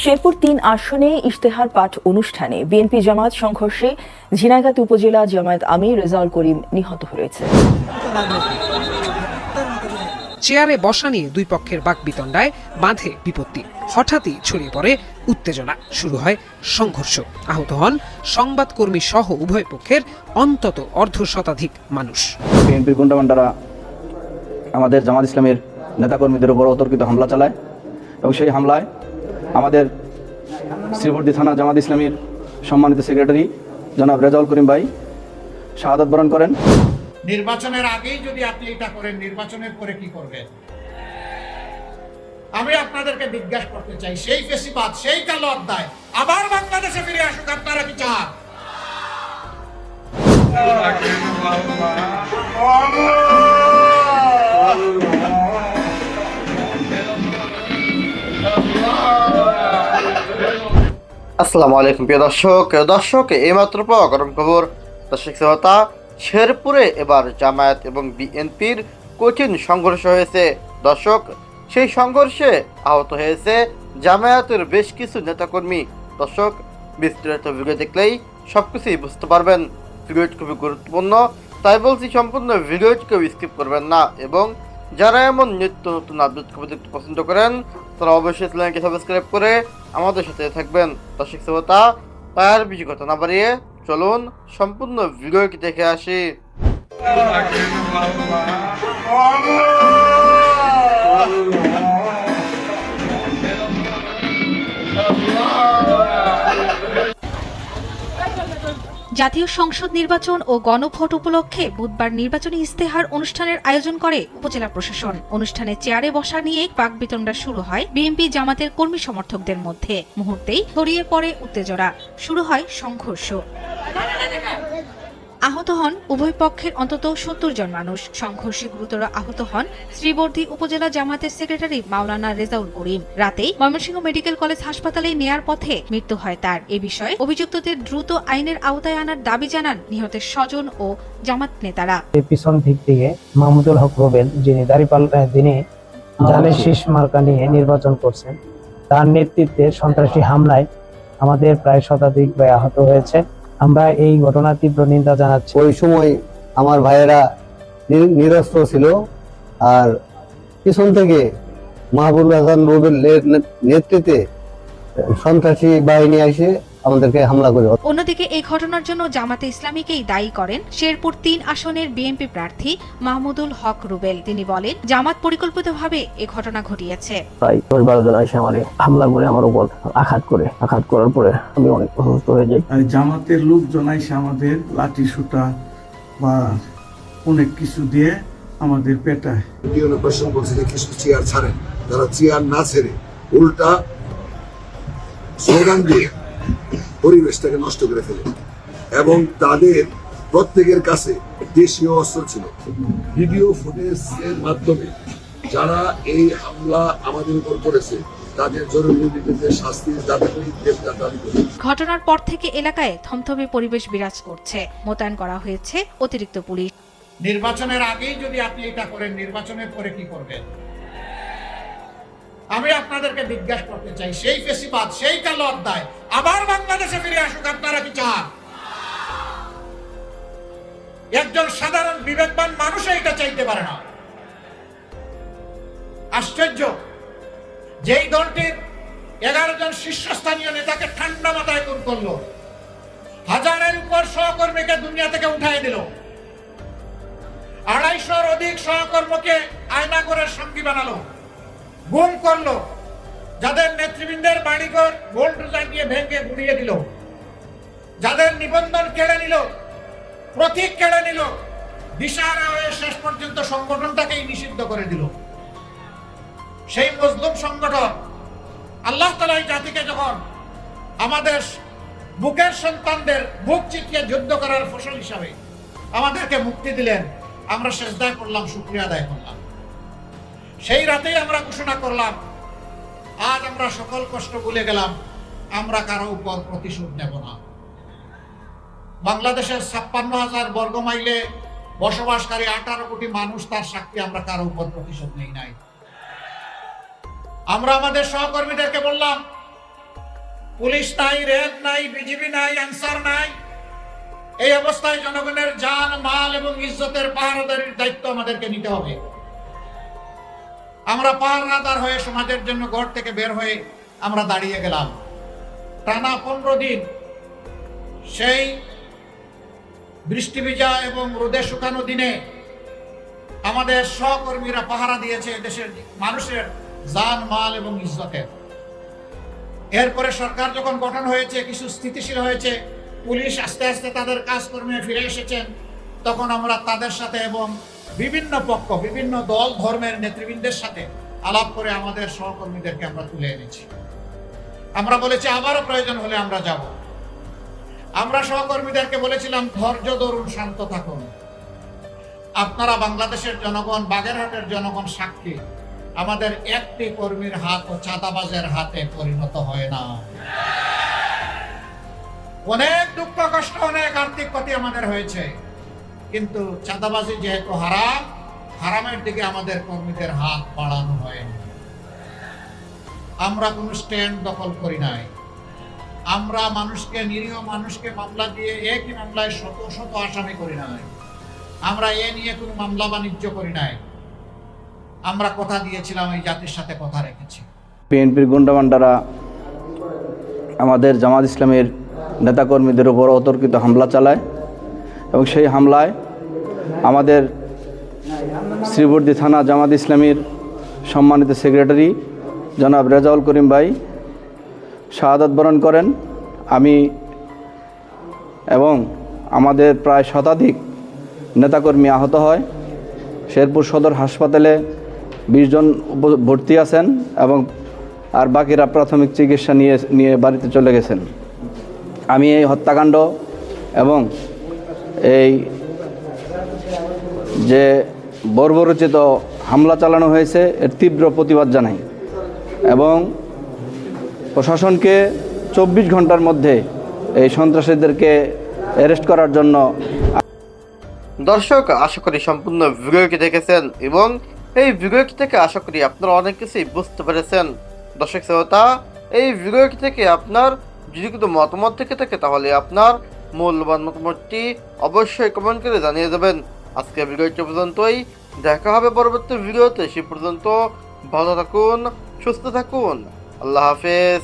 শেরপুর ৩ আসনে ইশতেহার পাঠ অনুষ্ঠানে বিএনপি জামাত সংঘর্ষে ঝিনাইগাতি উপজেলা জামায়াত আমির রেজাউল করিম নিহত হয়েছে। চেয়ারে বসা নিয়ে দুই পক্ষের বাকবিতণ্ডায় বাঁধে বিপত্তি। হঠাৎই ছড়িয়ে পড়ে উত্তেজনা, শুরু হয় সংঘর্ষ। আহত হন সংবাদকর্মী সহ উভয় পক্ষের অন্তত অর্ধশতাধিক মানুষ। বিএনপির গুন্ডামান্ডারা আমাদের জামাত ইসলামের নেতাকর্মীদের উপর অতর্কিত হামলা চালায় এবং সেই হামলায় আমাদের শ্রীবর্দী থানা জামাত ইসলামীর সম্মানিত সেক্রেটারি জনাব রেজাউল করিম ভাই শাহাদাত বরণ করেন। নির্বাচনের আগেই যদি আপনি এটা করেন, নির্বাচনের পরে কি করবেন? আমি আপনাদেরকে জিজ্ঞাসা করতে চাই, সেই ফেসিবাদ, সেই কালো অধ্যায় আবার বাংলাদেশে ফিরে আসুক, আপনারা কি চান? আসসালামু আলাইকুম প্রিয় দর্শক এইমাত্র পাওয়া গরম খবর। দর্শক শ্রোতা, শেরপুরে এবার জামায়াত এবং বিএনপির কঠিন সংঘর্ষ হয়েছে। দর্শক, সেই সংঘর্ষে আহত হয়েছে জামায়াতের বেশ কিছু নেতাকর্মী। দর্শক, বিস্তারিত ভিডিও দেখলেই সবকিছুই বুঝতে পারবেন। ভিডিওটি খুবই গুরুত্বপূর্ণ, তাই বলছি সম্পূর্ণ ভিডিওটিকেও স্কিপ করবেন না। এবং যারা এমন নিত্য নতুন আপডেট খবর দেখতে পছন্দ করেন তারা অবশ্যই চ্যানেলকে সাবস্ক্রাইব করে আমাদের সাথে থাকবেন। দর্শক শ্রোতা, তার বেশি কথা না বাড়িয়ে চলুন সম্পূর্ণ ভিডিওটি দেখে আসি। জাতীয় সংসদ নির্বাচন ও গণভোট উপলক্ষে বুধবার নির্বাচনী ইশতেহার অনুষ্ঠানের আয়োজন করে উপজেলা প্রশাসন। অনুষ্ঠানে চেয়ারে বসা নিয়ে বাকবিতণ্ডা শুরু হয় বিএনপি জামাতের কর্মী সমর্থকদের মধ্যে। মুহূর্তেই ছড়িয়ে পড়ে উত্তেজনা, শুরু হয় সংঘর্ষ। আহত হন উভয় পক্ষের অন্তত ৭০ জন মানুষ। সংঘর্ষে গুরুতর আহত হন শ্রীবর্দী উপজেলা জামাতের সেক্রেটারি মাওলানা রেজাউল করিম। রাতেই ময়মনসিংহ মেডিকেল কলেজ হাসপাতালে নেয়ার পথে মৃত্যু হয় তার। এ বিষয়ে অভিযুক্তদের দ্রুত আইনের আওতায় আনার দাবি জানান নিহতের স্বজন ও জামাত নেতারা। পিছন দিক থেকে মাহমুদুল হক রুবেল, যিনি দাঁড়িপাল্লায় দিনে জালের শীষ মার্কা নিয়ে নির্বাচন করছেন, তার নেতৃত্বে সন্ত্রাসী হামলায় আমাদের প্রায় শতাধিক ভাই আহত হয়েছে। আমরা এই ঘটনার তীব্র নিন্দা জানাচ্ছি। ওই সময় আমার ভাইয়েরা নিরস্ত্র ছিল, আর পিছন থেকে মাহবুব হাসান রুবেলের নেতৃত্বে সন্ত্রাসী বাহিনী এসে আমাদেরকে হামলা করে। অন্যদিকে এই ঘটনার জন্য জামাতে ইসলামীকেই দায়ী করেন শেরপুর ৩ আসনের বিএনপি প্রার্থী মাহমুদুল হক রুবেল। তিনি বলেন, জামাত পরিকল্পিতভাবে এই ঘটনা ঘটিয়েছে। প্রায় ১০-১২ জন এসে আমারে হামলা করে আমার উপর আঘাত করার পরে আমি অনেক অসুস্থ হয়ে যাই। জামাতের লোকজন এসে আমাদের লাঠি সুটা বা অনেক কিছু দিয়ে আমাদের পেটায়। বলছে যে কিছু চেয়ার ছাড়েন, তারা চেয়ার না ছেড়ে উল্টা স্লোগান দিয়ে পরিবেশটাকে নষ্ট করে ফেলে এবং তাদের প্রত্যেকের কাছে দেশীয় অস্ত্র ছিল। ভিডিও ফুটেজের মাধ্যমে যারা এই হামলা আমাদের উপর করেছে তাদের জরুরি শাস্তির দাবি করে গ্রেফতার দাবি করে। ঘটনার পর থেকে এলাকায় থমথমে পরিবেশ বিরাজ করছে। মোতায়েন করা হয়েছে অতিরিক্ত পুলিশ। নির্বাচনের আগেই যদি আপনি এটা করেন, নির্বাচনের পরে কি করবেন? আমি আপনাদেরকে জিজ্ঞাসা করতে চাই, সেই ফেসিবাদ, সেই কালো অধ্যায় আবার বাংলাদেশে ফিরে আসুক, আপনারা কি চান? একজন সাধারণ বিবেকবান মানুষ এটা চাইতে পারে না। আশ্চর্য, যেই দলটির 11 জন শীর্ষস্থানীয় নেতাকে ঠান্ডা মাথায় খুন করলো, হাজারের উপর সহকর্মীকে দুনিয়া থেকে উঠাই দিল, ২৫০-র অধিক সহকর্মীকে আয়নাঘরের সঙ্গী বানালো, গুম করলো, যাদের নেতৃবৃন্দের বাড়িঘর বোল্ডোজার দিয়ে ভেঙে গুড়িয়ে দিল, যাদের নিবন্ধন কেড়ে নিল, প্রতীক কেড়ে নিল, দিশাহারা হয়ে শেষ পর্যন্ত সংগঠনটাকেই নিষিদ্ধ করে দিল। সেই মজলুম সংগঠন আল্লাহ তাআলা এই জাতিকে যখন আমাদের বুকের সন্তানদের বুক চিতিয়ে যুদ্ধ করার ফসল হিসাবে আমাদেরকে মুক্তি দিলেন, আমরা সেজদায় করলাম, শুকরিয়া আদায় করলাম। সেই রাতেই আমরা ঘোষণা করলাম, আজ আমরা সকল কষ্ট ভুলে গেলাম, আমরা কারো উপর প্রতিশোধ নেব না। বাংলাদেশের ৫৬,০০০ বর্গ মাইলে বসবাসকারী ১৮ কোটি মানুষ, তার সাক্ষী আমরা কারো উপর প্রতিশোধ নেই নাই। আমরা আমাদের সহকর্মীদেরকে বললাম, পুলিশ নাই, র্যাব নাই, বিজিবি নাই, আনসার নাই। এই অবস্থায় জনগণের জান, মাল এবং ইজ্জতের পাহারাদারির দায়িত্ব আমাদেরকে নিতে হবে। আমরা পাহারাদার হয়ে সমাজের জন্য ঘর থেকে বের হয়ে আমরা দাঁড়িয়ে গেলাম। টানা 15 দিন সেই বৃষ্টি ভিজা এবং রোদে শুকানো দিনে আমাদের সহকর্মীরা পাহারা দিয়েছে দেশের মানুষের জান, মাল এবং ইজ্জতের। এরপরে সরকার যখন গঠন হয়েছে, কিছু স্থিতিশীল হয়েছে, পুলিশ আস্তে আস্তে তাদের কাজকর্মে ফিরে এসেছেন, তখন আমরা তাদের সাথে এবং বিভিন্ন পক্ষ, বিভিন্ন দল ধর্মের নেতৃবৃন্দের সাথে আলাপ করে আমাদের সহকর্মীদেরকে আমরা তুলে এনেছি। আমরা বলেছি আবারও প্রয়োজন হলে আমরা যাব। আমরা সহকর্মীদেরকে বলেছিলাম ধৈর্য ধরুন, শান্ত থাকুন। আপনারা বাংলাদেশের জনগণ, বাগেরহাটের জনগণ সাক্ষী, আমাদের একটি কর্মীর হাত ও চাঁদাবাজের হাতে পরিণত হয় না। অনেক দুঃখ কষ্ট, অনেক আর্থিক ক্ষতি আমাদের হয়েছে, কিন্তু চাঁদাবাজি যেহেতু হারাম, হারামের দিকে আমাদের কর্মীদের হাত বাড়ানো হয়নি। আমরা কোনো স্ট্যান্ড দখল করি নাই। আমরা মানুষকে, নিরীহ মানুষকে মামলা দিয়ে একই মামলায় শত শত আসামি করি নাই। আমরা এ নিয়ে কোনো মামলা বাণিজ্য করি নাই। আমরা কথা দিয়েছিলাম, এই জাতির সাথে কথা রেখেছি। বিএনপির গুন্ডামান্ডারা আমাদের জামাত ইসলামের নেতাকর্মীদের উপর অতর্কিত হামলা চালায় এবং সেই হামলায় আমাদের শ্রীবর্দী থানা জামাত ইসলামীর সম্মানিত সেক্রেটারি জনাব রেজাউল করিম ভাই শাহাদাত বরণ করেন। আমি এবং আমাদের প্রায় শতাধিক নেতাকর্মী আহত হয়। শেরপুর সদর হাসপাতালে 20 জন ভর্তি আছেন এবং আর বাকিরা প্রাথমিক চিকিৎসা নিয়ে বাড়িতে চলে গেছেন। আমি এই হত্যাকাণ্ড এবং এই যে বর্বরচিত হামলা চালানো হয়েছে এর তীব্র প্রতিবাদ জানাই এবং প্রশাসনকে 24 ঘন্টার মধ্যে এই সন্ত্রাসীদেরকে অ্যারেস্ট করার জন্য। দর্শক, আশা করি সম্পূর্ণ ভিডিওটি দেখেছেন এবং এই ভিডিওটি থেকে আশা করি আপনারা অনেক কিছুই বুঝতে পেরেছেন। দর্শক শ্রোতা, এই ভিডিওটি থেকে আপনার যদি কোনো মতামত থেকে থাকে তাহলে আপনার মূল্যবান মতামতটি অবশ্যই কমেন্ট করে জানিয়ে দেবেন। আজকে ভিডিওটি পর্যন্তই, দেখা হবে পরবর্তী ভিডিওতে। সে পর্যন্ত ভালো থাকুন, সুস্থ থাকুন, আল্লাহ হাফেজ।